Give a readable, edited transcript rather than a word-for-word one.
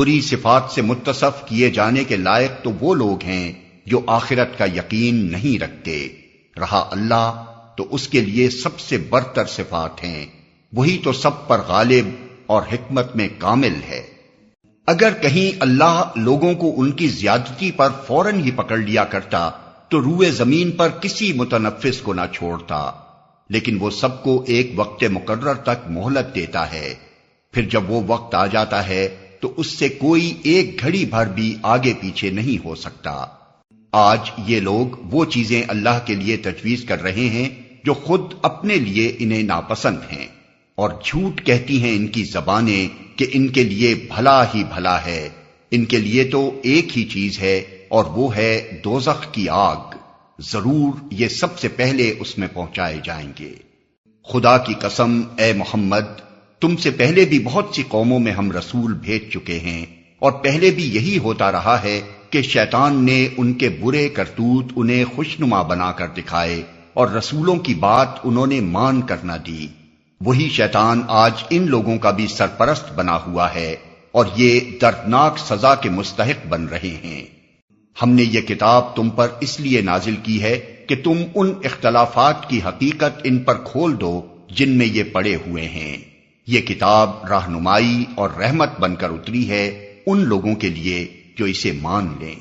پوری صفات سے متصف کیے جانے کے لائق تو وہ لوگ ہیں جو آخرت کا یقین نہیں رکھتے، رہا اللہ تو اس کے لیے سب سے برتر صفات ہیں، وہی تو سب پر غالب اور حکمت میں کامل ہے۔ اگر کہیں اللہ لوگوں کو ان کی زیادتی پر فوراً ہی پکڑ لیا کرتا تو روئے زمین پر کسی متنفس کو نہ چھوڑتا، لیکن وہ سب کو ایک وقت مقرر تک مہلت دیتا ہے، پھر جب وہ وقت آ جاتا ہے تو اس سے کوئی ایک گھڑی بھر بھی آگے پیچھے نہیں ہو سکتا۔ آج یہ لوگ وہ چیزیں اللہ کے لیے تجویز کر رہے ہیں جو خود اپنے لیے انہیں ناپسند ہیں، اور جھوٹ کہتی ہیں ان کی زبانیں کہ ان کے لیے بھلا ہی بھلا ہے، ان کے لیے تو ایک ہی چیز ہے اور وہ ہے دوزخ کی آگ، ضرور یہ سب سے پہلے اس میں پہنچائے جائیں گے۔ خدا کی قسم اے محمد، تم سے پہلے بھی بہت سی قوموں میں ہم رسول بھیج چکے ہیں، اور پہلے بھی یہی ہوتا رہا ہے کہ شیطان نے ان کے برے کرتوت انہیں خوشنما بنا کر دکھائے اور رسولوں کی بات انہوں نے مان کر نہ دی۔ وہی شیطان آج ان لوگوں کا بھی سرپرست بنا ہوا ہے اور یہ دردناک سزا کے مستحق بن رہے ہیں۔ ہم نے یہ کتاب تم پر اس لیے نازل کی ہے کہ تم ان اختلافات کی حقیقت ان پر کھول دو جن میں یہ پڑے ہوئے ہیں۔ یہ کتاب رہنمائی اور رحمت بن کر اتری ہے ان لوگوں کے لیے جو اسے مان لیں۔